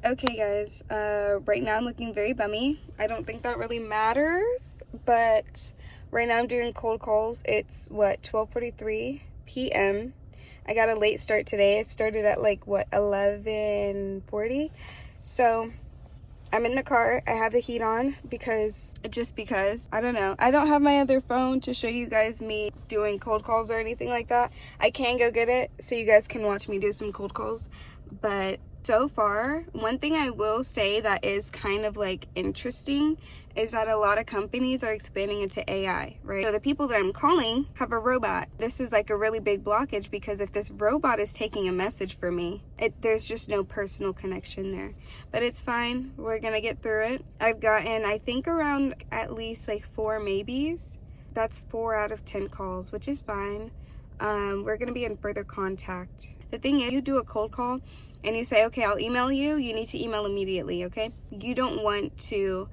Okay guys, right now I'm looking very bummy. I don't think that really matters, but right now I'm doing cold calls. It's what, 12:43 p.m. I got a late start today. It started at like what, 11:40. So I'm in the car. I have the heat on because I don't know. I don't have my other phone to show you guys me doing cold calls or anything like that. I can go get it so you guys can watch me do some cold calls. But so far, one thing I will say that is kind of like interesting is that a lot of companies are expanding into AI, right? So the people that I'm calling have a robot. This is like a really big blockage because if this robot is taking a message for me, there's just no personal connection there. But it's fine. We're gonna get through it. I've gotten, I think, around at least like 4 maybes. That's 4 out of 10 calls, which is fine. We're gonna be in further contact. The thing is, you do a cold call and you say, okay, I'll email you, you need to email immediately, okay? You don't want to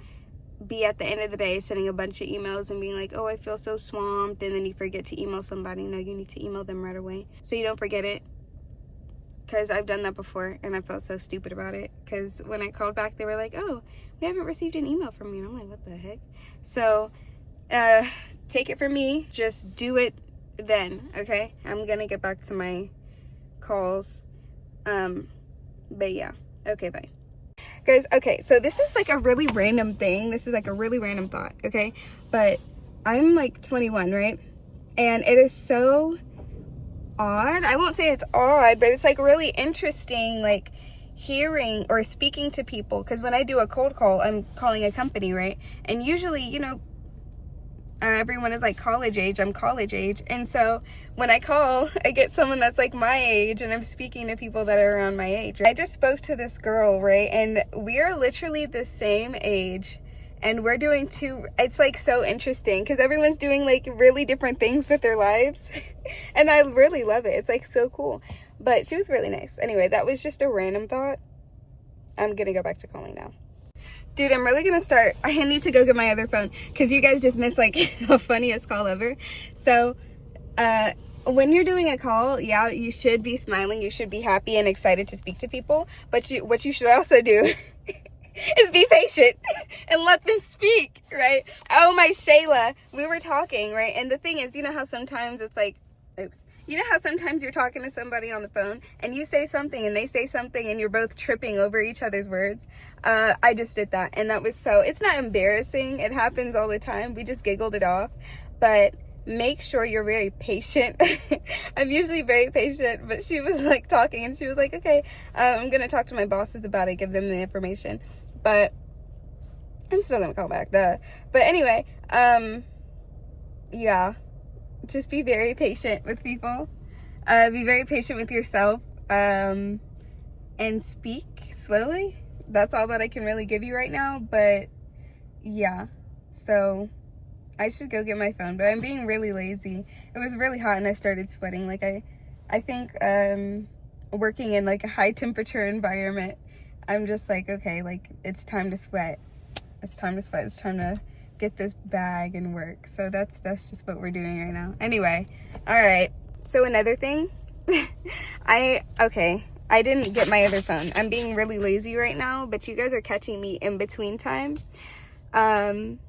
be at the end of the day sending a bunch of emails and being like, oh, I feel so swamped, and then you forget to email somebody. No, you need to email them right away so you don't forget it. Because I've done that before and I felt so stupid about it. Because when I called back, they were like, oh, we haven't received an email from you. And I'm like, what the heck? So take it from me, just do it then, okay? I'm gonna get back to my calls. But yeah, okay, bye. Guys, okay, so this is like a really random thing. This is like a really random thought, okay? But I'm like 21, right? And it is so odd. I won't say it's odd, but it's like really interesting, like hearing or speaking to people. Because when I do a cold call, I'm calling a company, right? And usually, you know, everyone is like college age. I'm college age. And so when I call, I get someone that's like my age and I'm speaking to people that are around my age. I just spoke to this girl, right? And we are literally the same age and we're doing it's like so interesting because everyone's doing like really different things with their lives. And I really love it. It's like so cool. But she was really nice. Anyway, that was just a random thought. I'm going to go back to calling now. Dude, I'm really gonna start. I need to go get my other phone because you guys just missed like the funniest call ever. So when you're doing a call, yeah, you should be smiling, you should be happy and excited to speak to people, but what you should also do is be patient and let them speak, right? Oh, my Shayla, we were talking, right? And the thing is, you know how sometimes it's like, oops, you know how sometimes you're talking to somebody on the phone and you say something and they say something and you're both tripping over each other's words? I just did that, and that was so, it's not embarrassing. It happens all the time. We just giggled it off. But make sure you're very patient. I'm usually very patient, but she was like talking and she was like, okay, I'm going to talk to my bosses about it, give them the information. But I'm still going to call back. But anyway, yeah. Just be very patient with people. Be very patient with yourself. And speak slowly. That's all that I can really give you right now. But yeah. So I should go get my phone. But I'm being really lazy. It was really hot and I started sweating. Like I think working in like a high temperature environment, I'm just like, okay, like it's time to sweat. It's time to sweat. It's time to get this bag and work. So that's just what we're doing right now. Anyway, all right. So another thing, I didn't get my other phone. I'm being really lazy right now, but you guys are catching me in between time. When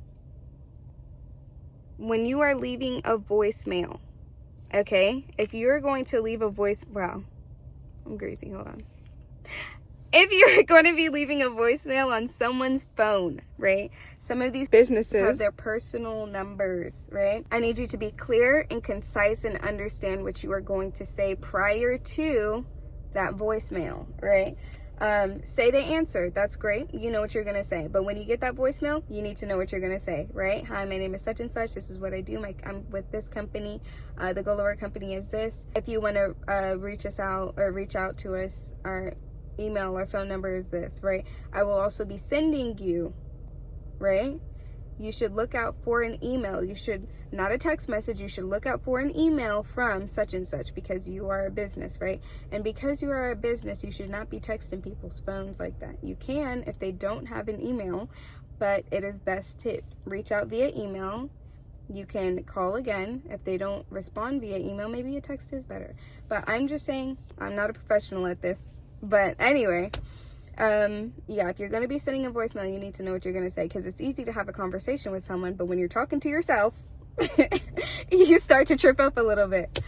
you are leaving a voicemail, okay? If you're going to leave a wow, I'm crazy. Hold on. If you're going to be leaving a voicemail on someone's phone, right? Some of these businesses have their personal numbers, right? I need you to be clear and concise and understand what you are going to say prior to that voicemail, right? Say the answer. That's great. You know what you're going to say. But when you get that voicemail, you need to know what you're going to say, right? Hi, my name is such and such. This is what I do. I'm with this company. The goal of our company is this. If you want to reach us out or reach out to us, our email, our phone number is this, right? I will also be sending you, right? You should look out for an email. You should, not a text message, you should look out for an email from such and such because you are a business, right? And because you are a business, you should not be texting people's phones like that. You can if they don't have an email, but it is best to reach out via email. You can call again. If they don't respond via email, maybe a text is better. But I'm just saying, I'm not a professional at this. But anyway, Yeah, if you're going to be sending a voicemail, you need to know what you're going to say, because it's easy to have a conversation with someone, but when you're talking to yourself, you start to trip up a little bit.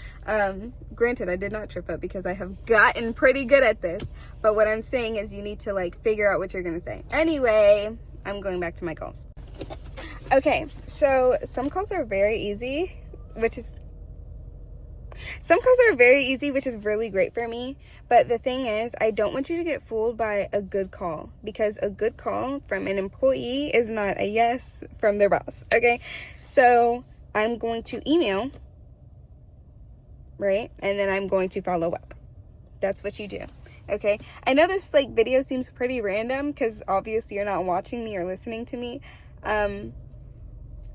Granted, I did not trip up because I have gotten pretty good at this, but what I'm saying is you need to like figure out what you're going to say. Anyway, I'm going back to my calls. Okay, so some calls are very easy, which is really great for me. But the thing is, I don't want you to get fooled by a good call, because a good call from an employee is not a yes from their boss. Okay, so I'm going to email, right? And then I'm going to follow up. That's what you do. Okay, I know this like video seems pretty random because obviously you're not watching me or listening to me.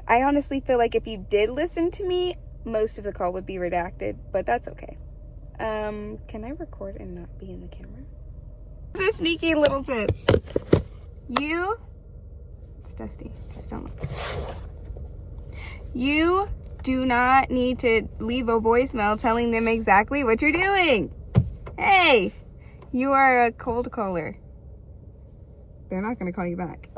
I honestly feel like if you did listen to me, most of the call would be redacted, but that's okay. Can I record and not be in the camera? This is a sneaky little tip. It's dusty, just don't look. You do not need to leave a voicemail telling them exactly what you're doing. Hey, you are a cold caller. They're not going to call you back.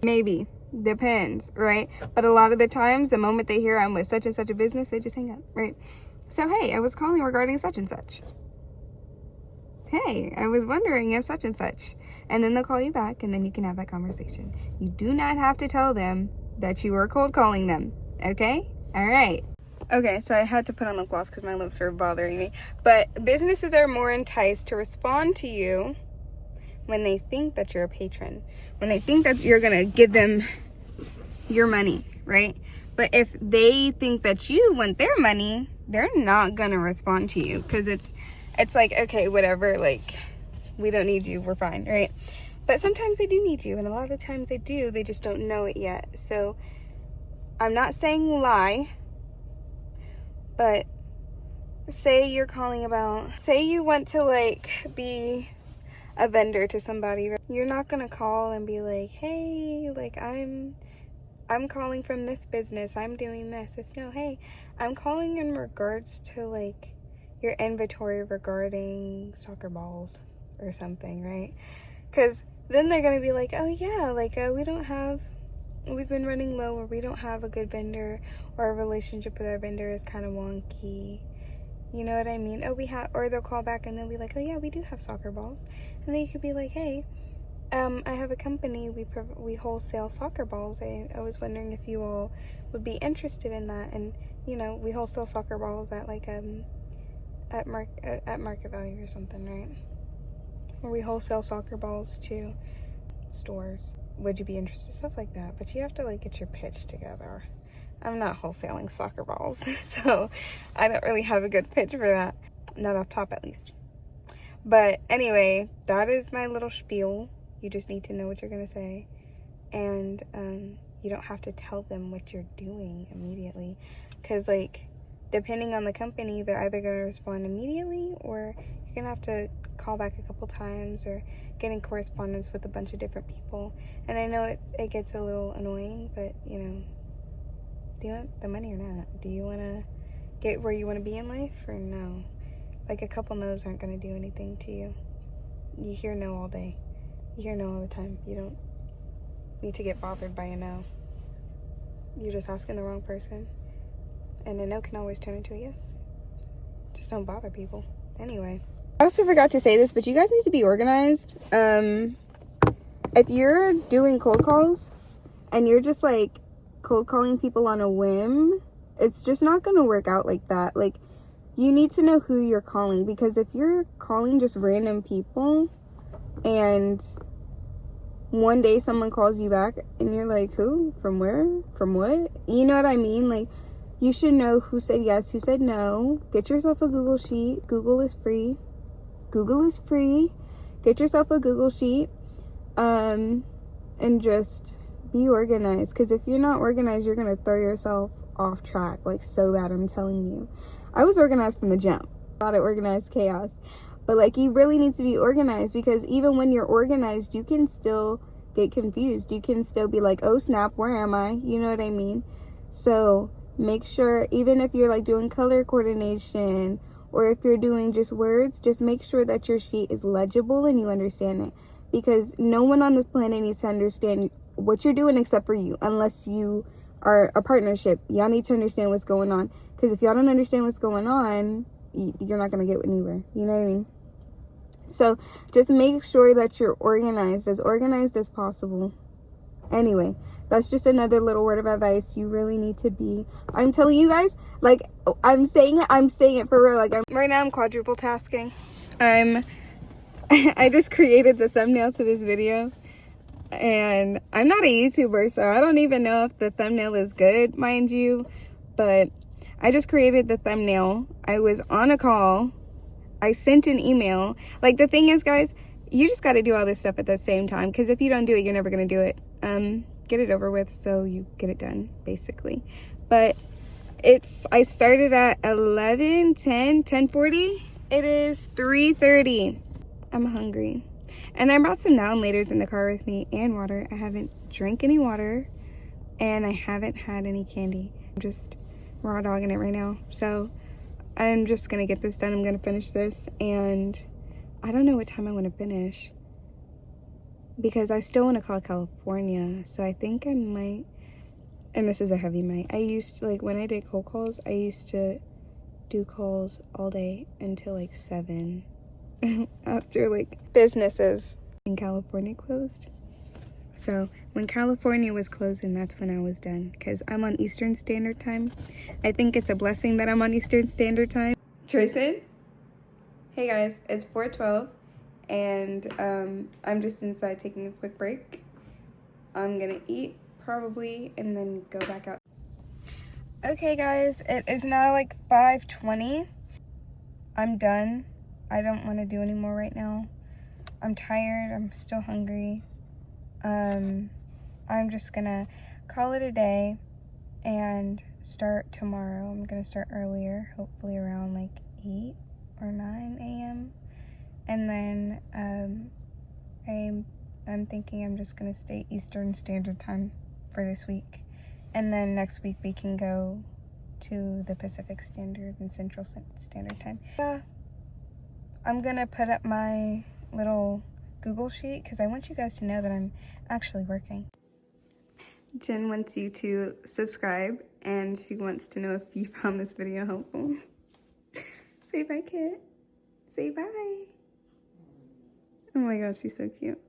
Maybe. Depends, right? But a lot of the times, the moment they hear I'm with such and such a business, they just hang up, right? So, hey, I was calling regarding such and such. Hey, I was wondering if such and such. And then they'll call you back, and then you can have that conversation. You do not have to tell them that you were cold calling them, okay? All right. Okay, so I had to put on lip gloss because my lips are bothering me. But businesses are more enticed to respond to you when they think that you're a patron, when they think that you're going to give them your money, right? But if they think that you want their money, they're not going to respond to you, because it's like, okay, whatever, like, we don't need you, we're fine, right? But sometimes they do need you, and a lot of the times they do, they just don't know it yet. So I'm not saying lie, but say you're calling about, say you want to like be a vendor to somebody. You're not gonna call and be like, hey, like I'm calling from this business, I'm doing this. It's no, hey, I'm calling in regards to like your inventory regarding soccer balls or something, right? Because then they're gonna be like, oh yeah, like we've been running low, or we don't have a good vendor, or our relationship with our vendor is kind of wonky. You know what I mean? Or they'll call back and they'll be like, oh yeah, we do have soccer balls. And then you could be like, hey, I have a company, we wholesale soccer balls. I was wondering if you all would be interested in that. And, you know, we wholesale soccer balls at like, at market value or something, right? Or we wholesale soccer balls to stores. Would you be interested? Stuff like that. But you have to like get your pitch together. I'm not wholesaling soccer balls, so I don't really have a good pitch for that. Not off top, at least. But anyway, that is my little spiel. You just need to know what you're going to say. And you don't have to tell them what you're doing immediately. Because, like, depending on the company, they're either going to respond immediately, or you're going to have to call back a couple times, or get in correspondence with a bunch of different people. And I know it gets a little annoying, but, you know, do you want the money or not? Do you want to get where you want to be in life, or no? Like, a couple no's aren't going to do anything to you. You hear no all day. You hear no all the time. You don't need to get bothered by a no. You're just asking the wrong person. And a no can always turn into a yes. Just don't bother people. Anyway. I also forgot to say this, but you guys need to be organized. If you're doing cold calls and you're just like cold calling people on a whim, it's just not going to work out like that. Like, you need to know who you're calling, because if you're calling just random people and one day someone calls you back and you're like, who? From where? From what? You know what I mean? Like, you should know who said yes, who said no. Get yourself a Google sheet. Google is free. Get yourself a Google sheet, and just be organized. Because if you're not organized, you're going to throw yourself off track, like, so bad, I'm telling you. I was organized from the jump. A lot of organized chaos. But, like, you really need to be organized, because even when you're organized, you can still get confused. You can still be like, oh, snap, where am I? You know what I mean? So make sure, even if you're, like, doing color coordination, or if you're doing just words, just make sure that your sheet is legible and you understand it. because no one on this planet needs to understand what you're doing except for you, unless you are a partnership. Y'all need to understand what's going on, because if y'all don't understand what's going on, you're not going to get anywhere. You know what I mean? So just make sure that you're organized as possible. Anyway, that's just another little word of advice. You really need to be. I'm telling you guys, like, I'm saying it for real. Like, right now I'm quadruple tasking. I just created the thumbnail to this video, and I'm not a YouTuber, so I don't even know if the thumbnail is good, mind you, but I just created the thumbnail. I was on a call. I sent an email. Like, the thing is, guys, you just got to do all this stuff at the same time, because if you don't do it, you're never going to do it. Get it over with so you get it done, basically. But I started at 10:40. It is 3:30. I'm hungry. And I brought some now and laters in the car with me and water. I haven't drank any water, and I haven't had any candy. I'm just raw dogging it right now. So I'm just gonna get this done. I'm gonna finish this, and I don't know what time I want to finish, because I still want to call California. So I think I might, and this is a heavy mic. I used to, like, when I did cold calls, I used to do calls all day until like 7 after like businesses in California closed. So when California was closing, that's when I was done, because I'm on Eastern Standard Time. I think it's a blessing that I'm on Eastern Standard Time. Tristan? Hey guys, it's 4:12, and I'm just inside taking a quick break. I'm gonna eat probably and then go back out. Okay guys, it is now like 5:20. I'm done. I don't want to do any more right now. I'm tired. I'm still hungry. I'm just gonna call it a day and start tomorrow. I'm gonna start earlier, hopefully around like 8 or 9 a.m. And then I'm thinking I'm just gonna stay Eastern Standard Time for this week, and then next week we can go to the Pacific Standard and Central Standard Time. Yeah, I'm gonna put up my little Google sheet because I want you guys to know that I'm actually working. Jen wants you to subscribe, and she wants to know if you found this video helpful. Say bye, kid. Say bye. Oh my gosh, she's so cute.